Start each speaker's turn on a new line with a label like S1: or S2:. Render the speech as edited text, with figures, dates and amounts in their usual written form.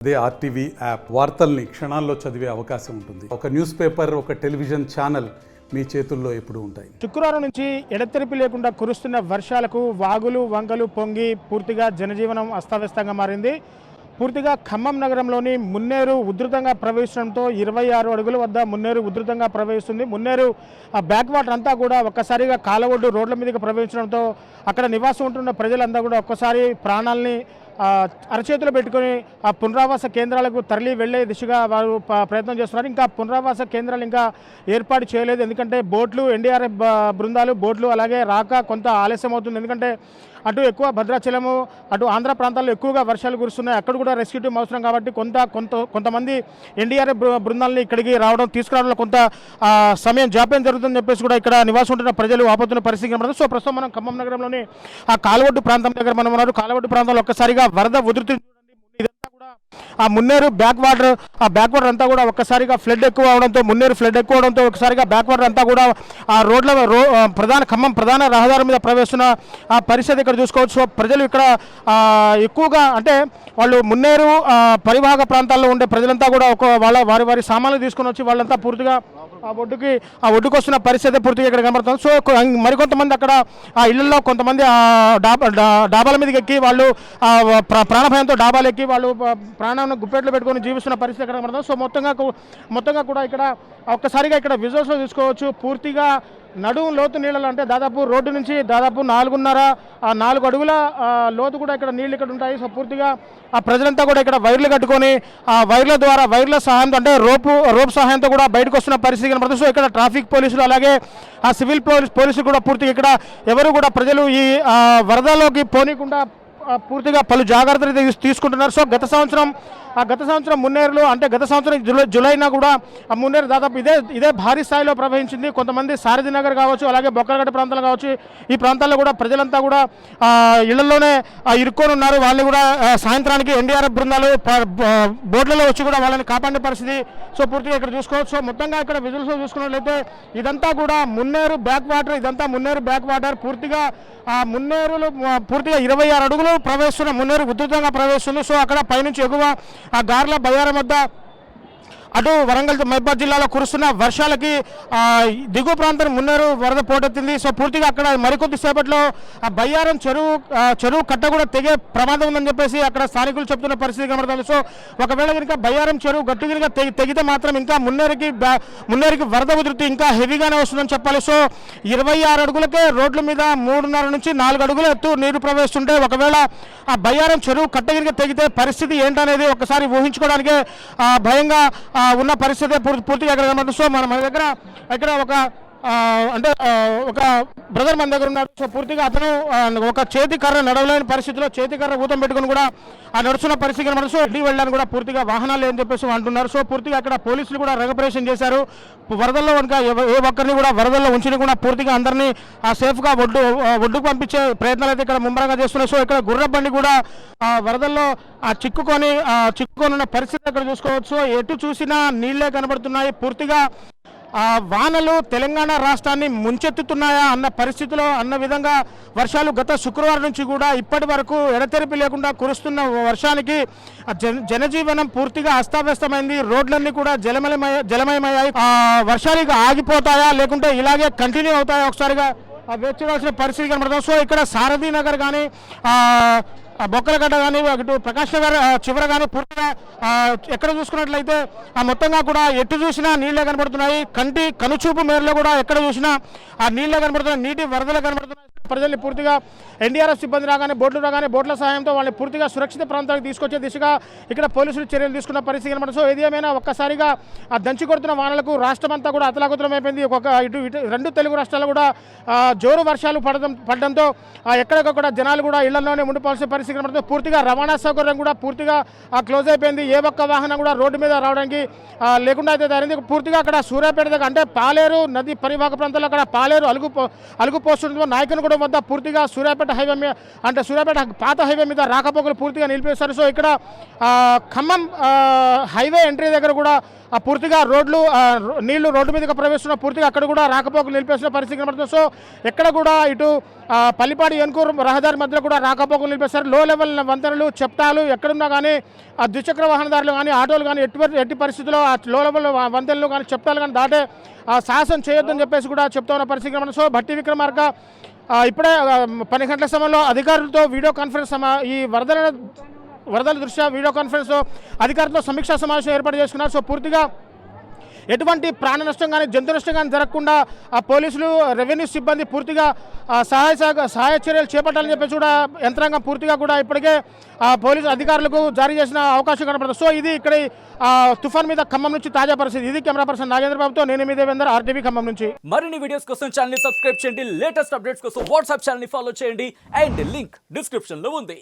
S1: అదే RTV app వార్తల్ని క్షణాల్లో చదివే అవకాశం ఉంటుంది. ఒక న్యూస్ పేపర్, ఒక టెలివిజన్ ఛానల్ మీ చేతుల్లో ఎప్పుడూ ఉంటాయి.
S2: శుక్రవారం నుంచి ఎడతెరిపి లేకుండా కురుస్తున్న వర్షాలకు వాగులు వంగలు పొంగి పూర్తిగా జనజీవనం అస్తవ్యస్తంగా మారింది. పూర్తిగా ఖమ్మం నగరంలోని మున్నేరు ఉధృతంగా ప్రవహించడంతో 26 అడుగుల వద్ద మున్నేరు ఉధృతంగా ప్రవహిస్తుంది. మున్నేరు బ్యాక్ వాటర్ అంతా కూడా ఒక్కసారిగా కాలవొడ్డు రోడ్ల మీదకి ప్రవహించడంతో అక్కడ నివాసం ఉంటున్న ప్రజలంతా కూడా ఒక్కసారి ప్రాణాలని అరచేతులు పెట్టుకొని ఆ పునరావాస కేంద్రాలకు తరలి వెళ్లే దిశగా వారు ప్రయత్నం చేస్తున్నారు. ఇంకా పునరావాస కేంద్రాలు ఇంకా ఏర్పాటు చేయలేదు. ఎందుకంటే బోట్లు, ఎన్డీఆర్ఎఫ్ బృందాలు బోట్లు అలాగే రాక కొంత ఆలస్యం అవుతుంది. ఎందుకంటే అటు ఎక్కువ భద్రాచలము, అటు ఆంధ్ర ప్రాంతాల్లో ఎక్కువగా వర్షాలు కురుస్తున్నాయి. అక్కడ కూడా రెస్క్యూ టీం అవసరం కాబట్టి కొంతమంది ఎన్డీఆర్ఎఫ్ బృందాలని ఇక్కడికి తీసుకురావడంలో కొంత సమయం జాప్యం జరుగుతుందని చెప్పేసి కూడా ఇక్కడ నివాసం ఉంటున్న ప్రజలు ఆపుతున్న పరిస్థితి కనబడుతుంది. సో ప్రస్తుతం మనం ఖమ్మం నగరంలోని ఆ కాలవొడ్డు ప్రాంతం దగ్గర మనం ఉన్నారు. కాలవొడ్డు ప్రాంతంలో ఒక్కసారిగా వరద ఉధృతి ఇదంతా కూడా ఆ మున్నేరు బ్యాక్ వాటర్ అంతా కూడా ఒక్కసారిగా ఫ్లడ్ ఎక్కువ అవడంతో మున్నేరు ఫ్లడ్ ఎక్కువ అవడంతో ఒకసారిగా బ్యాక్ వాటర్ అంతా కూడా ఆ ఖమ్మం ప్రధాన రహదారి మీద ప్రవేశిస్తున్న ఆ పరిస్థితి ఇక్కడ చూసుకోవచ్చు. సో ప్రజలు ఇక్కడ ఎక్కువగా అంటే వాళ్ళు మున్నేరు పరివాహక ప్రాంతాల్లో ఉండే ప్రజలంతా కూడా వారి సామాన్లు తీసుకొని వచ్చి వాళ్ళంతా పూర్తిగా ఆ ఒడ్డుకు వస్తున్న పరిస్థితి పూర్తిగా ఇక్కడ కనబడుతుంది. సో మరికొంతమంది అక్కడ ఆ ఇళ్లలో కొంతమంది డాబాల మీదకి ఎక్కి వాళ్ళు ప్రాణభయంతో డాబాలు ఎక్కి వాళ్ళు ప్రాణాలను గుప్పెట్లు పెట్టుకొని జీవిస్తున్న పరిస్థితి ఇక్కడ కనబడుతుంది. సో మొత్తంగా కూడా ఇక్కడ ఒక్కసారిగా ఇక్కడ విజువల్స్లో చూసుకోవచ్చు. పూర్తిగా నడుము లోతు నీళ్ళలో అంటే దాదాపు రోడ్డు నుంచి దాదాపు 4.5 అడుగుల లోతు కూడా ఇక్కడ నీళ్ళు ఇక్కడ ఉంటాయి. సో పూర్తిగా ఆ ప్రజలంతా కూడా ఇక్కడ వైర్లు కట్టుకొని ఆ వైర్ల సహాయంతో అంటే రోప్ సహాయంతో కూడా బయటకు వస్తున్న పరిస్థితి కనబడుతుంది. సో ఇక్కడ ట్రాఫిక్ పోలీసులు అలాగే ఆ సివిల్ పోలీసులు కూడా పూర్తిగా ఇక్కడ ఎవరు కూడా ప్రజలు ఈ వరదలోకి పోనీకుండా పూర్తిగా పలు జాగ్రత్తలు తీసుకుంటున్నారు. సో గత సంవత్సరం మున్నేరులో అంటే గత సంవత్సరం జూలైనా కూడా ఆ మున్నేరు దాదాపు ఇదే భారీ స్థాయిలో ప్రవహించింది. కొంతమంది సారథి నగర్ కావచ్చు, అలాగే బొక్కలగడ్డ ప్రాంతాలు కావచ్చు, ఈ ప్రాంతాల్లో కూడా ప్రజలంతా కూడా ఇళ్లలోనే ఇరుక్కొని ఉన్నారు. వాళ్ళని కూడా సాయంత్రానికి ఎన్డీఆర్ఎఫ్ బృందాలు బోట్లలో వచ్చి కూడా వాళ్ళని కాపాడిన పరిస్థితి సో పూర్తిగా ఇక్కడ చూసుకోవచ్చు. సో మొత్తంగా ఇక్కడ విజువల్స్లో చూసుకున్నట్లయితే ఇదంతా కూడా మున్నేరు బ్యాక్ వాటర్ పూర్తిగా మున్నేరులో పూర్తిగా 26 అడుగులు ప్రవేశిస్తున్న మున్నేరు ఉధృతంగా ప్రవేశిస్తుంది. సో అక్కడ పైనుంచి ఎగువ ఆ గార్ల బయ్యారం వద్ద అటు వరంగల్ మహబూబాబాద్ జిల్లాలో కురుస్తున్న వర్షాలకి దిగువ ప్రాంతం మున్నేరు వరద పోటెత్తింది. సో పూర్తిగా అక్కడ మరికొద్ది సేపట్లో ఆ బయ్యారం చెరువు కట్ట కూడా తెగే ప్రమాదం ఉందని చెప్పేసి అక్కడ స్థానికులు చెప్తున్న పరిస్థితి కనబడుతుంది. సో ఒకవేళ కనుక బయ్యారం చెరువు గట్టు కనుక తెగితే మాత్రం ఇంకా మున్నేరుకి వరద ఉధృతి ఇంకా హెవీగానే వస్తుందని చెప్పాలి. సో 26 అడుగులకే రోడ్ల మీద 3.5 నుంచి 4 అడుగుల ఎత్తు నీరు ప్రవేశిస్తుంటే ఒకవేళ ఆ బయ్యారం చెరువు కట్ట కనుక తెగితే పరిస్థితి ఏంటనేది ఒకసారి ఊహించుకోవడానికే భయంగా ఉన్న పరిస్థితి పూర్తిగా ఎక్కడ కనబడుతుంది. సో మన దగ్గర ఇక్కడ ఒక బ్రదర్ మన దగ్గర ఉన్నారు. సో పూర్తిగా అతను ఒక చేతి కర్ర నడవలేని పరిస్థితిలో చేతి కర్ర ఊతం పెట్టుకుని కూడా నడుస్తున్న పరిస్థితి కనబడుతుంది. సో ఢిల్లీ వెళ్ళడానికి కూడా పూర్తిగా వాహనాలు అని చెప్పేసి అంటున్నారు. సో పూర్తిగా అక్కడ పోలీసులు కూడా రంగప్రవేశం చేశారు. వరదల్లో కనుక ఏ ఒక్కరిని కూడా వరదల్లో ఉంచిని కూడా పూర్తిగా అందరినీ సేఫ్గా ఒడ్డుకు పంపించే ప్రయత్నాలు అయితే ఇక్కడ ముమ్మరంగా చేస్తున్నాయి. సో ఇక్కడ గుర్రబండి కూడా వరదల్లో చిక్కుకొని ఉన్న పరిస్థితి అక్కడ చూసుకోవచ్చు. ఎటు చూసినా నీళ్లే కనబడుతున్నాయి. పూర్తిగా వానలు తెలంగాణ రాష్ట్రాన్ని ముంచెత్తుతున్నాయా అన్న విధంగా వర్షాలు గత శుక్రవారం నుంచి కూడా ఇప్పటి వరకు ఎడతెరిపి లేకుండా కురుస్తున్న వర్షానికి జనజీవనం పూర్తిగా అస్తవ్యస్తమైంది. రోడ్లన్నీ కూడా జలమయమయ్యాయి. వర్షాలు ఆగిపోతాయా లేకుంటే ఇలాగే కంటిన్యూ అవుతాయా ఒకసారిగా వేచి చూడాల్సిన పరిస్థితి కనబడుతుంది. సో ఇక్కడ సారథి నగర్ కానీ బొక్కలగడ్డ కానీ అటు ప్రకాష్ నగర్ చివర కానీ పూర్తిగా ఎక్కడ చూసుకున్నట్లయితే మొత్తంగా కూడా ఎటు చూసినా నీళ్ళే కనబడుతున్నాయి. కనుచూపు మేరలో కూడా ఎక్కడ చూసినా ఆ నీళ్ళే కనబడుతున్నాయి, నీటి వరదలు కనబడుతున్నాయి. ప్రజల్ని పూర్తిగా ఎన్డీఆర్ఎఫ్ సిబ్బంది రాగానే బోట్ల సహాయంతో వాళ్ళని పూర్తిగా సురక్షిత ప్రాంతాలకు తీసుకొచ్చే దిశగా ఇక్కడ పోలీసులు చర్యలు తీసుకున్న పరిస్థితి కనబడుతుంది. సో ఏది ఏమైనా ఒక్కసారిగా ఆ దంచి కొడుతున్న వానలకు రాష్ట్రం అంతా కూడా అతలాకుతలమైపోయింది. ఇటు 2 తెలుగు రాష్ట్రాలు కూడా జోరు వర్షాలు పడడంతో ఎక్కడికక్కడ జనాలు కూడా ఇళ్లలోనే ఉండిపోవాల్సిన పరిస్థితి కనబడుతుంది. పూర్తిగా రవాణా సౌకర్యం కూడా పూర్తిగా క్లోజ్ అయిపోయింది. ఏ ఒక్క వాహనం కూడా రోడ్డు మీద రావడానికి లేకుండా అయితే తయారైంది. పూర్తిగా అక్కడ సూర్యాపేట దగ్గర అంటే పాలేరు నది పరివాహక ప్రాంతాల్లో అక్కడ పాలేరు అలుగు పోస్తుండటంతో నాయకుని కూడా వద్ద పూర్తిగా సూర్యాపేట హైవే మీద అంటే సూర్యాపేట పాత హైవే మీద రాకపోకలు పూర్తిగా నిలిపేస్తారు. సో ఇక్కడ ఖమ్మం హైవే ఎంట్రీ దగ్గర కూడా పూర్తిగా రోడ్లు నీళ్లు రోడ్డు మీదకి ప్రవేశిస్తున్న పూర్తిగా అక్కడ కూడా రాకపోకలు నిలిపేస్తున్న పరిస్థితి కనబడుతుంది. సో ఎక్కడ కూడా ఇటు పల్లిపాడు ఏనుకూరు రహదారి మధ్యలో కూడా రాకపోకలు నిలిపేస్తారు. లో లెవెల్ వంతెనలు చెప్తాలు ఎక్కడున్నా కానీ ఆ ద్విచక్ర వాహనదారులు కానీ ఆటోలు కానీ ఎట్టి పరిస్థితుల్లో ఆ లో లెవెల్ వంతెనలు కానీ చెప్తాలు కానీ దాటే సాహసం చేయొద్దని చెప్పేసి కూడా చెప్తా ఉన్న పరిస్థితి కనబడుతుంది. సో భట్టి విక్రమార్క ఇప్పుడే 12 గంటల సమయంలో అధికారులతో వీడియో కాన్ఫరెన్స్ ఈ వరదల దృష్ట్యా వీడియో కాన్ఫరెన్స్ అధికారులతో సమీక్షా సమావేశం ఏర్పాటు చేసుకున్నారు. సో పూర్తిగా ఎటువంటి ప్రాణ నష్టం కానీ జంతు నష్టం కానీ జరగకుండా పోలీసులు రెవెన్యూ సిబ్బంది పూర్తిగా సహాయ చర్యలు చేపట్టాలని చెప్పేసి కూడా యంత్రాంగం పూర్తిగా కూడా ఇప్పటికే పోలీసు అధికారులకు జారీ చేసిన అవకాశం కనపడుతుంది. సో ఇది ఇక్కడ తుఫాన్ మీద ఖమ్మం నుంచి తాజా పరిస్థితి. ఇది కెమెరా పర్సన్ నాగేంద్ర బాబుతో నేను మీ దేవేందర్, RTV ఖమ్మం నుంచి.
S3: మరిన్ని వీడియోస్ కోసం ఛానల్ ని సబ్స్క్రైబ్ చేయండి, లేటెస్ట్ అప్డేట్స్ కోసం వాట్సాప్ ఛానల్ ని ఫాలో చేయండి అండ్ లింక్ డిస్క్రిప్షన్ లో ఉంది.